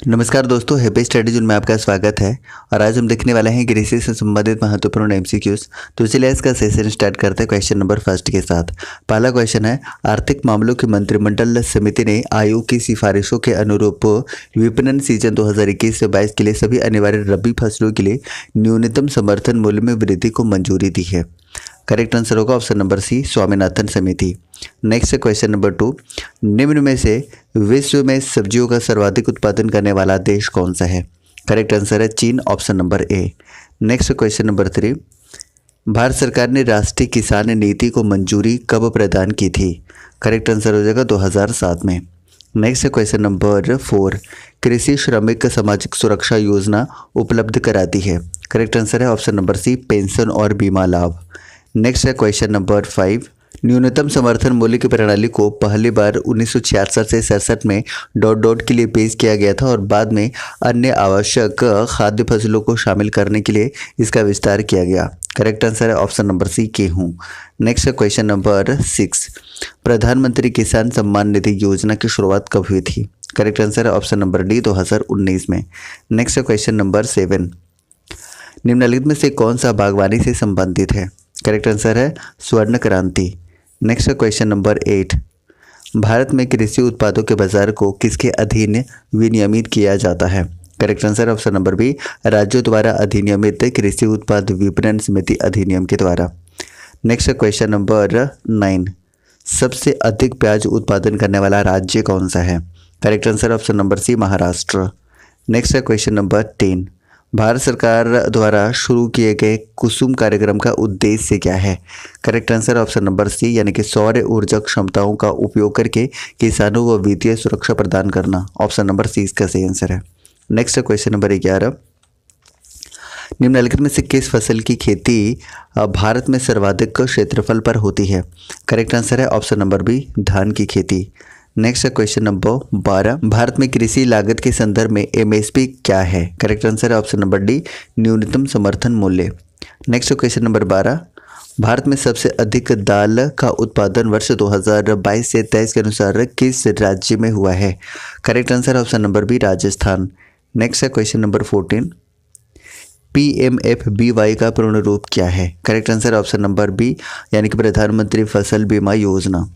नमस्कार दोस्तों, happy study zone में आपका स्वागत है। और आज हम देखने वाले हैं कृषि से संबंधित महत्वपूर्ण एमसीक्यूज। तो चलिए इसका सेशन स्टार्ट करते हैं क्वेश्चन नंबर फर्स्ट के साथ। पहला क्वेश्चन है, आर्थिक मामलों की मंत्रिमंडल समिति ने आयोग की सिफारिशों के अनुरूप विपणन सीजन 2021 से 22 के लिए सभी अनिवार्य रबी फसलों के लिए न्यूनतम समर्थन मूल्य में वृद्धि को मंजूरी दी है। करेक्ट आंसर होगा ऑप्शन नंबर सी, स्वामीनाथन समिति। नेक्स्ट क्वेश्चन नंबर 2, निम्न में से विश्व में सब्जियों का सर्वाधिक उत्पादन करने वाला देश कौन सा है? करेक्ट आंसर है चीन, option number A. Next question number 3, Bharat सरकार ने राष्ट्रीय किसान नीति को मंजूरी कब प्रदान की थी? करेक्ट आंसर हो जाएगा 2007 में। नेक्स्ट क्वेश्चन नंबर 4, कृषि श्रमिक सामाजिक सुरक्षा योजना उपलब्ध कराती है। करेक्ट आंसर है ऑप्शन नंबर सी, पेंशन और बीमा लाभ। नेक्स्ट है क्वेश्चन नंबर 5, न्यूनतम समर्थन मूल्य की प्रणाली को पहली बार 1966 से 67 में डॉट के लिए पेश किया गया था और बाद में अन्य आवश्यक खाद्य फसलों को शामिल करने के लिए इसका विस्तार किया गया। करेक्ट आंसर है ऑप्शन नंबर सी, गेहूं। नेक्स्ट क्वेश्चन नंबर 6, प्रधानमंत्री किसान सम्मान निधि योजना की शुरुआत कब हुई थी? करेक्ट आंसर है ऑप्शन नंबर डी, 2019 में। नेक्स्ट क्वेश्चन नंबर 7, निम्नलिखित में से कौन सा बागवानी से संबंधित है? करेक्ट आंसर है स्वर्ण क्रांति। नेक्स्ट क्वेश्चन नंबर 8, भारत में कृषि उत्पादों के बाजार को किसके अधीन विनियमित किया जाता है? Correct answer option number B, राज्यों द्वारा अधिनियमित कृषि उत्पाद विपणन समिति अधिनियम के द्वारा। नेक्स्ट क्वेश्चन नंबर 9, सबसे अधिक प्याज उत्पादन करने वाला राज्य कौन सा है? Correct answer option number C, Maharashtra. Next question number 10, Bharat सरकार द्वारा शुरू किए गए कुसुम कार्यक्रम का उद्देश्य क्या है? Correct answer option number C, यानी कि सौर ऊर्जा क्षमताओं का उपयोग करके किसानों को वित्तीय सुरक्षा प्रदान करना। ऑप्शन नंबर सी इसका सही आंसर है। नेक्स्ट क्वेश्चन नंबर 11, निम्नलिखित में से किस फसल की खेती भारत में सर्वाधिक क्षेत्रफल पर होती है? करेक्ट आंसर है ऑप्शन नंबर बी, धान की खेती। नेक्स्ट क्वेश्चन नंबर 12, भारत में कृषि लागत के संदर्भ में एमएसपी क्या है? करेक्ट आंसर है ऑप्शन नंबर डी, न्यूनतम समर्थन मूल्य। नेक्स्ट क्वेश्चन नंबर 12, भारत में सबसे अधिक दाल का उत्पादन वर्ष 2022 से 23 के अनुसार किस राज्य में हुआ है? Correct answer option number B, Rajasthan. Next question number 14, PMFBY का पूर्ण रूप क्या है? Correct answer option number B, यानी कि Pradhan Mantri Fasal Bima Yojana.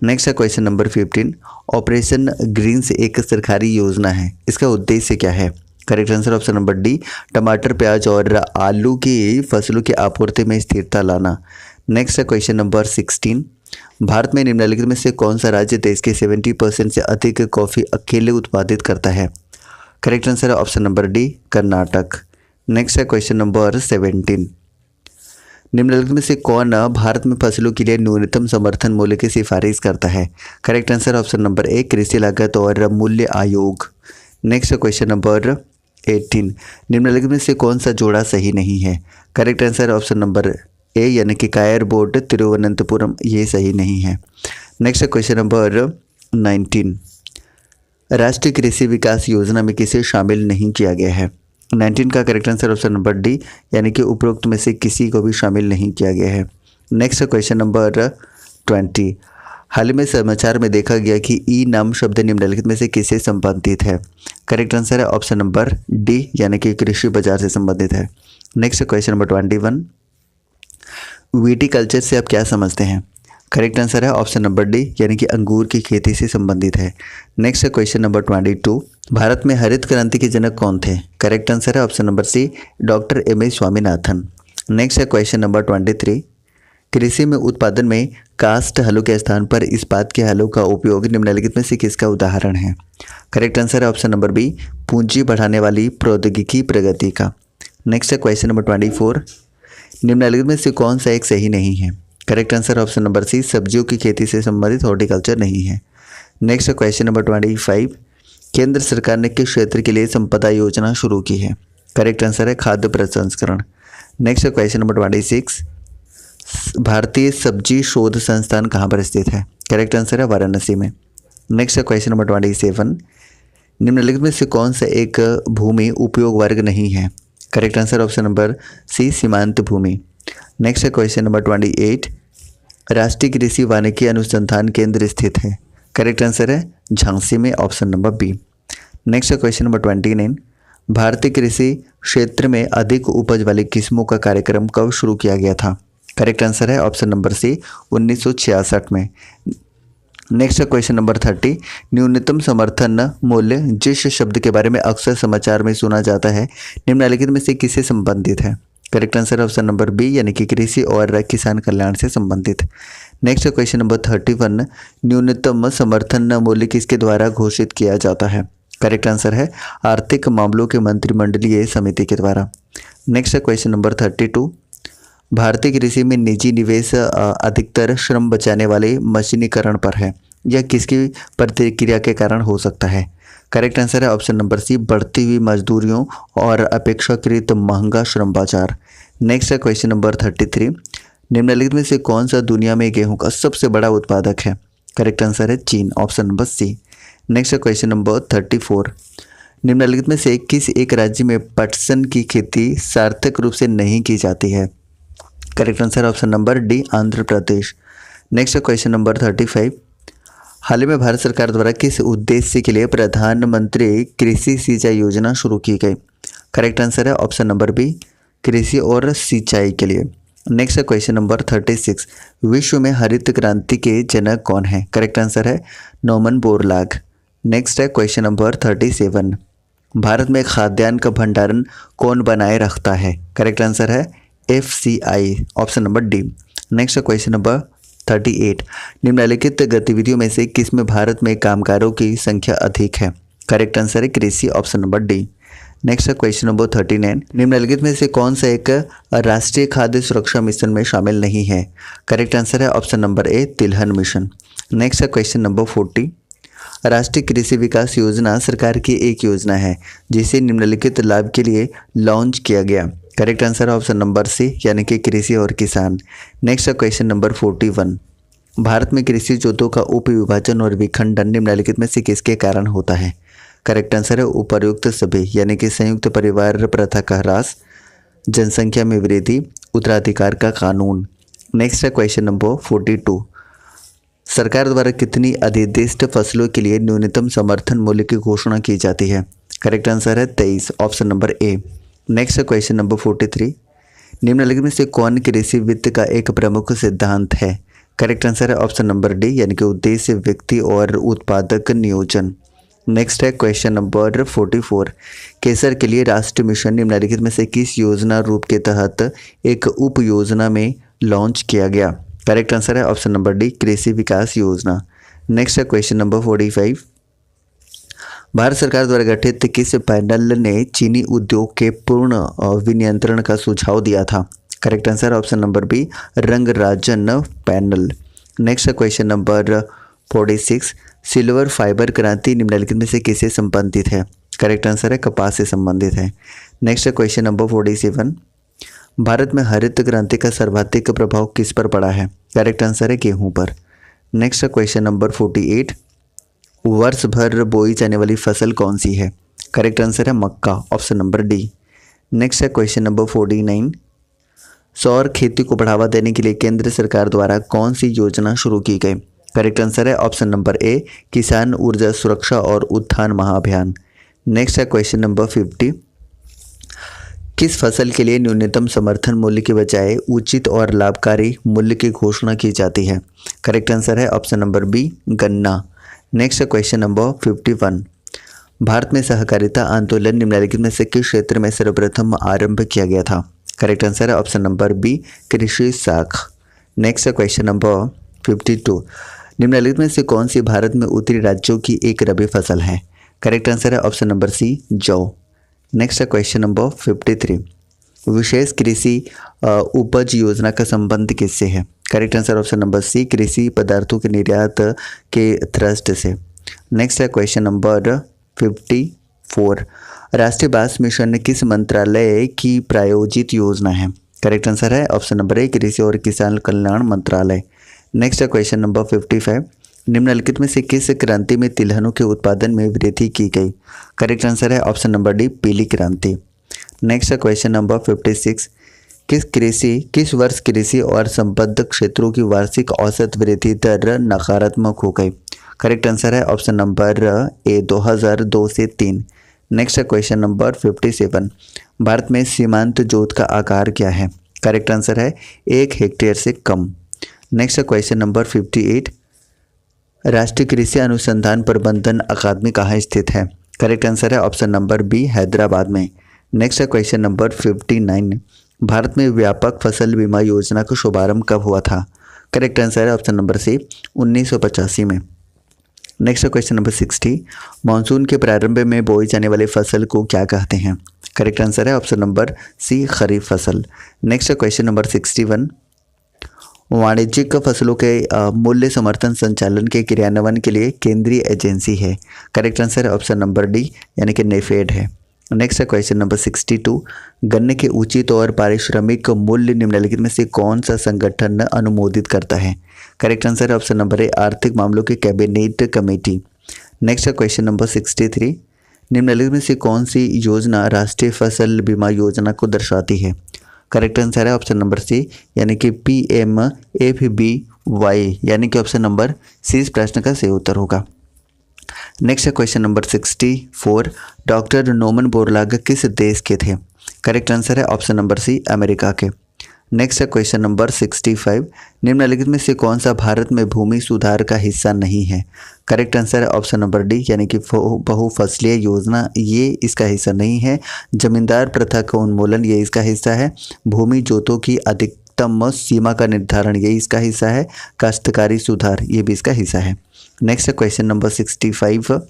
Next question number 15, operation greens एक सरकारी योजना है, इसका उद्देश्य क्या है? Correct answer option number D, टमाटर, प्याज और आलू की फसलों की आपूर्ति में स्थिरता लाना। नेक्स्ट क्वेश्चन नंबर 16, भारत में निम्नलिखित में से कौन सा राज्य देश के 70% से अधिक कॉफ़ी अकेले उत्पादित करता है? करेक्ट आंसर है option number D, Karnataka. Next है क्वेश्चन नंबर 17, निम्नलिखित में से कौन भारत में फसलों के लिए न्यूनतम समर्थन मूल्य की सिफारिश करता है? Correct answer option number A, कृषि लागत और मूल्य आयोग। नेक्स्ट क्वेश्चन नंबर 18, निम्नलिखित में से कौन सा जोड़ा सही नहीं है? Correct answer option number A, यानी कि कायर बोर्ड तिरुवनंतपुरम, ये सही नहीं है। नेक्स्ट क्वेश्चन नंबर 19, राष्ट्रीय कृषि विकास योजना में किसे शामिल नहीं किया गया है? 19 का correct answer option number D, यानी कि उपरोक्त में से किसी को भी शामिल नहीं किया गया है। नेक्स्ट क्वेश्चन नंबर 20, हाल ही में समाचार में देखा गया कि ई नाम शब्द निम्नलिखित में से किससे संबंधित है? करेक्ट आंसर है ऑप्शन नंबर डी, यानी कि कृषि बाजार से संबंधित है। नेक्स्ट क्वेश्चन नंबर 21, विटीकल्चर से आप क्या समझते हैं? करेक्ट आंसर है ऑप्शन नंबर डी, यानी कि अंगूर की खेती से संबंधित है। नेक्स्ट क्वेश्चन नंबर 22, भारत में हरित क्रांति के जनक कौन थे? करेक्ट आंसर है option number C, doctor M A. Swaminathan. Next question number 23, कृषि में उत्पादन में कास्ट हलों के स्थान पर इस्पात के हलों का उपयोग निम्नलिखित में से किसका उदाहरण है? करेक्ट आंसर है ऑप्शन नंबर बी, पूंजी बढ़ाने वाली प्रौद्योगिकी प्रगति का। नेक्स्ट क्वेश्चन नंबर 24, निम्नलिखित में से कौन सा एक सही नहीं है? Correct answer option number C, सब्जियों की खेती से संबंधित हॉर्टिकल्चर नहीं है। नेक्स्ट क्वेश्चन नंबर 25, केंद्र सरकार ने किस क्षेत्र के लिए संपदा योजना शुरू की है? करेक्ट आंसर है खाद्य प्रसंस्करण। नेक्स्ट क्वेश्चन नंबर 26, भारतीय सब्जी शोध संस्थान कहाँ पर स्थित है? करेक्ट आंसर है वाराणसी में। नेक्स्ट क्वेश्चन नंबर 27, निम्नलिखित में से कौन सा एक भूमि उपयोग वर्ग नहीं है? Correct answer option number C, सीमांत भूमि। नेक्स्ट क्वेश्चन नंबर 28, राष्ट्रीय कृषि वानिकी अनुसंधान केंद्र स्थित है? करेक्ट आंसर है झांसी में, ऑप्शन नंबर बी। नेक्स्ट है क्वेश्चन नंबर 29। भारतीय कृषि क्षेत्र में अधिक उपज वाली किस्मों का कार्यक्रम कब शुरू किया गया था? करेक्ट आंसर है ऑप्शन नंबर सी 1966 में। नेक्स्ट है क्वेश्चन नंबर 30। न्यूनतम समर्थन मूल्य जिस शब्द के बारे में अक्सर समाचार में सुना जाता है निम्नलिखित में से किससे संबंधित है? करेक्ट आंसर है ऑप्शन नंबर बी यानी कि कृषि और किसान कल्याण से संबंधित। नेक्स्ट है क्वेश्चन नंबर 31। न्यूनतम समर्थन मूल्य किसके द्वारा घोषित किया जाता है? करेक्ट आंसर है आर्थिक मामलों के मंत्रिमंडलीय समिति के द्वारा। नेक्स्ट है क्वेश्चन नंबर 32। भारतीय कृषि में निजी निवेश अधिकतर श्रम बचाने वाले मशीनीकरण पर है, यह किसकी प्रतिक्रिया के कारण हो सकता है? करेक्ट आंसर है ऑप्शन नंबर सी बढ़ती हुई मजदूरियों और अपेक्षाकृत महंगा श्रम बाजार। नेक्स्ट है क्वेश्चन नंबर 33। निम्नलिखित में से कौन सा दुनिया में गेहूं का सबसे बड़ा उत्पादक है? करेक्ट आंसर है चीन, ऑप्शन नंबर सी। नेक्स्ट है क्वेश्चन नंबर 34। निम्नलिखित में से किस एक राज्य में पटसन की खेती सार्थक रूप से नहीं की जाती है? Correct answer option number D Andhra Pradesh. Next है क्वेश्चन नंबर 35। हाल ही में भारत सरकार द्वारा किस उद्देश्य के लिए प्रधानमंत्री कृषि सिंचाई योजना शुरू की गई? करेक्ट आंसर है ऑप्शन नंबर बी कृषि और सिंचाई के लिए। नेक्स्ट है क्वेश्चन नंबर 36। विश्व में हरित क्रांति के जनक कौन है? करेक्ट आंसर है नॉमन बोरलाग। नेक्स्ट है क्वेश्चन नंबर 37। भारत में खाद्यान्न का भंडारण कौन बनाए रखता है? करेक्ट आंसर है FCI, option number D. Next है क्वेश्चन नंबर 38। निम्नलिखित गतिविधियों में से किसमें भारत में कामगारों की संख्या अधिक है? करेक्ट आंसर है कृषि, ऑप्शन नंबर डी। नेक्स्ट है क्वेश्चन नंबर 39। निम्नलिखित में से कौन सा एक राष्ट्रीय खाद्य सुरक्षा मिशन में शामिल नहीं है? करेक्ट आंसर है ऑप्शन नंबर ए तिलहन मिशन। नेक्स्ट है क्वेश्चन नंबर 40। राष्ट्रीय कृषि विकास योजना सरकार की एक योजना है जिसे निम्नलिखित लाभ के लिए लॉन्च किया गया। करेक्ट आंसर है ऑप्शन नंबर सी यानी कि कृषि और किसान। नेक्स्ट है क्वेश्चन नंबर 41। भारत में कृषि जोतों का उपविभाजन और विखंडन निम्नलिखित में से किसके कारण होता है? करेक्ट आंसर है उपर्युक्त सभी यानी कि संयुक्त परिवार प्रथा का ह्रास, जनसंख्या में वृद्धि, उत्तराधिकार का कानून। नेक्स्ट है क्वेश्चन नंबर 42। सरकार द्वारा कितनी अधिदिष्ट फसलों के लिए न्यूनतम समर्थन मूल्य की घोषणा की जाती है? करेक्ट आंसर है 23, ऑप्शन नंबर ए। नेक्स्ट है क्वेश्चन नंबर 43। निम्नलिखित में से कौन कृषि वित्त का एक प्रमुख सिद्धांत है? करेक्ट आंसर है ऑप्शन नंबर डी यानी कि उद्देश्य, व्यक्ति और उत्पादक नियोजन। नेक्स्ट है क्वेश्चन नंबर 44। केसर के लिए राष्ट्रीय मिशन निम्नलिखित में से किस योजना रूप के तहत एक उप योजना में लॉन्च किया गया? करेक्ट आंसर है ऑप्शन नंबर डी कृषि विकास योजना। नेक्स्ट है क्वेश्चन नंबर 45। भारत सरकार द्वारा गठित किस पैनल ने चीनी उद्योग के पूर्ण विनियंत्रण का सुझाव दिया था? Correct answer option number B Rangarajan panel. Next question number 46। Silver fibre क्रांति निम्नलिखित में से किससे संबंधित है? करेक्ट आंसर है कपास से संबंधित है। Next question number 47। भारत में हरित क्रांति का सर्वाधिक प्रभाव किस पर पड़ा है? करेक्ट आंसर है गेहूं पर। Next question number 48। वर्ष भर बोई जाने वाली फसल कौन सी है? करेक्ट आंसर है मक्का, ऑप्शन नंबर डी। नेक्स्ट है क्वेश्चन नंबर 49। सौर खेती को बढ़ावा देने के लिए केंद्र सरकार द्वारा कौन सी योजना शुरू की गई? करेक्ट आंसर है ऑप्शन नंबर ए किसान ऊर्जा सुरक्षा और उत्थान महाअभियान। नेक्स्ट है क्वेश्चन नंबर 50। किस फसल के लिए न्यूनतम समर्थन मूल्य के बजाय उचित और लाभकारी मूल्य की घोषणा की जाती है? करेक्ट आंसर है ऑप्शन नंबर बी गन्ना। Next question number 51। भारत में सहकारिता आंदोलन निम्नलिखित में से किस क्षेत्र में सर्वप्रथम आरंभ किया गया था? करेक्ट आंसर है ऑप्शन नंबर बी कृषि शाख। Next question number 52। निम्नलिखित में से कौन सी भारत में उत्तरी राज्यों की एक रबी फसल है? करेक्ट आंसर है ऑप्शन नंबर सी जौ। Next question number 53। विशेष कृषि उपज योजना का संबंध किससे है? Correct answer option number C कृषि पदार्थों के निर्यात के थ्रस्ट से। नेक्स्ट है क्वेश्चन नंबर 54। राष्ट्रीय बांस मिशन किस मंत्रालय की प्रायोजित योजना है? करेक्ट आंसर है ऑप्शन नंबर ए कृषि और किसान कल्याण मंत्रालय। नेक्स्ट है क्वेश्चन नंबर 55। निम्नलिखित में से किस क्रांति में तिलहनों के उत्पादन में वृद्धि की गई? करेक्ट आंसर है ऑप्शन नंबर डी पीली क्रांति। नेक्स्ट है क्वेश्चन नंबर 56। किस वर्ष कृषि और संबद्ध क्षेत्रों की वार्षिक औसत वृद्धि दर नकारात्मक हो गई? करेक्ट आंसर है ऑप्शन नंबर ए 2002 से 3। नेक्स्ट है क्वेश्चन नंबर 57। भारत में सीमांत जोत का आकार क्या है? करेक्ट आंसर है 1 हेक्टेयर से कम। नेक्स्ट है क्वेश्चन नंबर 58। राष्ट्रीय कृषि अनुसंधान प्रबंधन अकादमी कहाँ स्थित है? करेक्ट आंसर है ऑप्शन नंबर बी हैदराबाद में। नेक्स्ट है क्वेश्चन नंबर 59। भारत में व्यापक फसल बीमा योजना का शुभारंभ कब हुआ था? करेक्ट आंसर है ऑप्शन नंबर सी 1985 में। नेक्स्ट है क्वेश्चन नंबर 60। मानसून के प्रारंभ में बोई जाने वाली फसल को क्या कहते हैं? करेक्ट आंसर है ऑप्शन नंबर सी खरीफ फसल। नेक्स्ट है क्वेश्चन नंबर 61। वाणिज्यिक फसलों के मूल्य समर्थन संचालन के क्रियान्वयन के लिए केंद्रीय एजेंसी है। करेक्ट आंसर है ऑप्शन नंबर डी यानी कि नेफेड है। नेक्स्ट है क्वेश्चन नंबर 62। गन्ने के उचित और पारिश्रमिक मूल्य निम्नलिखित में से कौन सा संगठन अनुमोदित करता है? करेक्ट आंसर है ऑप्शन नंबर ए आर्थिक मामलों की कैबिनेट कमेटी। नेक्स्ट है क्वेश्चन नंबर 63। निम्नलिखित में से कौन सी योजना राष्ट्रीय फसल बीमा योजना को दर्शाती है? करेक्ट आंसर है ऑप्शन नंबर सी यानी कि PMFBY यानी कि ऑप्शन नंबर सी इस प्रश्न का सही उत्तर होगा। नेक्स्ट है question number 64। Doctor Noman Borlaug किस देश के थे? करेक्ट आंसर है ऑप्शन नंबर सी अमेरिका के। नेक्स्ट है क्वेश्चन नंबर 65। निम्नलिखित में से कौन सा भारत में भूमि सुधार का हिस्सा नहीं है? करेक्ट आंसर है ऑप्शन नंबर डी यानी कि बहुफसलीय योजना ये इसका हिस्सा नहीं है। जमींदार प्रथा का उन्मूलन ये इसका हिस्सा है। भूमि जोतों की अधिकतम सीमा का निर्धारण ये इसका हिस्सा है। काश्तकारी सुधार ये भी इसका हिस्सा है। नेक्स्ट है क्वेश्चन नंबर 65।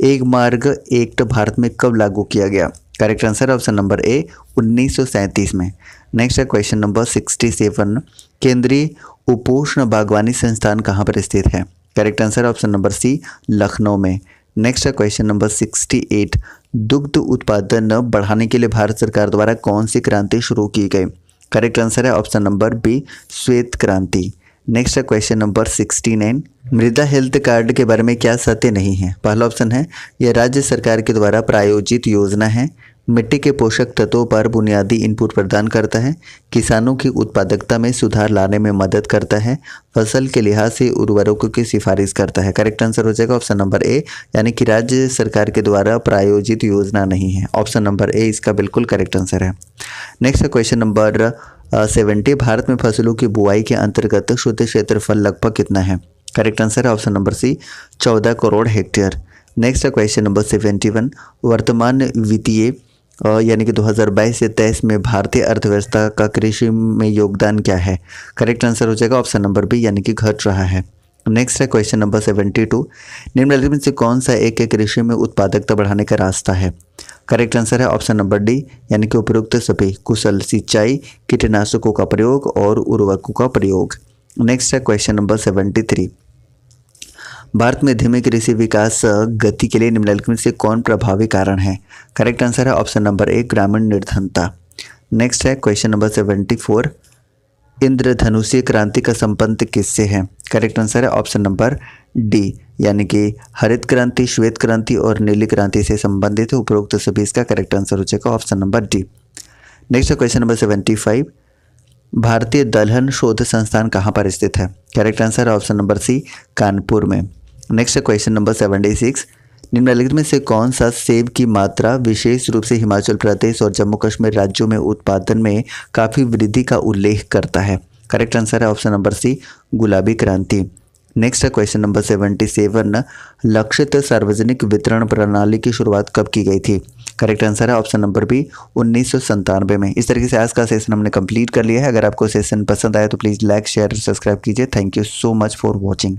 एक मार्ग एक्ट भारत में कब लागू किया गया? Correct answer option number A 1937 में। नेक्स्ट है क्वेश्चन नंबर 67। केंद्रीय उपोष्ण बागवानी संस्थान कहाँ पर स्थित है? Correct answer option number C Lucknow में। नेक्स्ट है क्वेश्चन नंबर 68। दुग्ध उत्पादन बढ़ाने के लिए भारत सरकार द्वारा कौन सी क्रांति शुरू की गई? करेक्ट आंसर है ऑप्शन नंबर बी श्वेत क्रांति। नेक्स्ट है क्वेश्चन नंबर 69। मृदा हेल्थ कार्ड के बारे में क्या सत्य नहीं है? पहला ऑप्शन है यह राज्य सरकार के द्वारा प्रायोजित योजना है। मिट्टी के पोषक तत्वों पर बुनियादी इनपुट प्रदान करता है। किसानों की उत्पादकता में सुधार लाने में मदद करता है। फसल के लिहाज से उर्वरकों की सिफारिश करता है। करेक्ट आंसर हो जाएगा ऑप्शन नंबर ए यानी कि राज्य सरकार के द्वारा प्रायोजित योजना नहीं है। ऑप्शन नंबर ए इसका बिल्कुल करेक्ट आंसर है। नेक्स्ट है क्वेश्चन नंबर 70। भारत में फसलों की बुआई के अंतर्गत शुद्ध क्षेत्रफल लगभग कितना है? करेक्ट आंसर है option number C 14 crore hectare. Next है क्वेश्चन नंबर 71। वर्तमान वित्तीय यानी कि 2022 से 23 में भारतीय अर्थव्यवस्था का कृषि में योगदान क्या है? करेक्ट आंसर हो जाएगा ऑप्शन नंबर बी यानी कि घट रहा है। नेक्स्ट है क्वेश्चन नंबर 72। निम्नलिखित में से कौन सा एक कृषि में उत्पादकता बढ़ाने का रास्ता है? करेक्ट आंसर है ऑप्शन नंबर डी यानी कि उपरोक्त सभी कुशल सिंचाई, कीटनाशकों का प्रयोग और उर्वरकों का प्रयोग। नेक्स्ट है क्वेश्चन नंबर 73। भारत में धीमे कृषि विकास गति के लिए निम्नलिखित में से कौन प्रभावी कारण है? करेक्ट आंसर है ऑप्शन नंबर ए ग्रामीण निर्धनता। नेक्स्ट है क्वेश्चन नंबर 74। इंद्रधनुषीय क्रांति का संबंध किससे है? करेक्ट आंसर है ऑप्शन नंबर डी यानी कि हरित क्रांति, श्वेत क्रांति और नीली क्रांति से संबंधित है। उपरोक्त सभी इसका करेक्ट आंसर हो जाएगा ऑप्शन नंबर डी। नेक्स्ट है क्वेश्चन नंबर 75। भारतीय दलहन शोध संस्थान कहाँ पर स्थित है? करेक्ट आंसर है ऑप्शन नंबर सी कानपुर में। नेक्स्ट है क्वेश्चन नंबर 76। निम्नलिखित में से कौन सा सेब की मात्रा विशेष रूप से हिमाचल प्रदेश और जम्मू कश्मीर राज्यों में उत्पादन में काफ़ी वृद्धि का उल्लेख करता है? करेक्ट आंसर है ऑप्शन नंबर सी गुलाबी क्रांति। नेक्स्ट है क्वेश्चन नंबर 77। लक्षित सार्वजनिक वितरण प्रणाली की शुरुआत कब की गई थी? करेक्ट आंसर है ऑप्शन नंबर बी 1997 में। इस तरीके से आज का सेशन हमने कंप्लीट कर लिया है। अगर आपको सेशन पसंद आया तो प्लीज़ लाइक, शेयर, सब्सक्राइब कीजिए। Thank you so much for watching.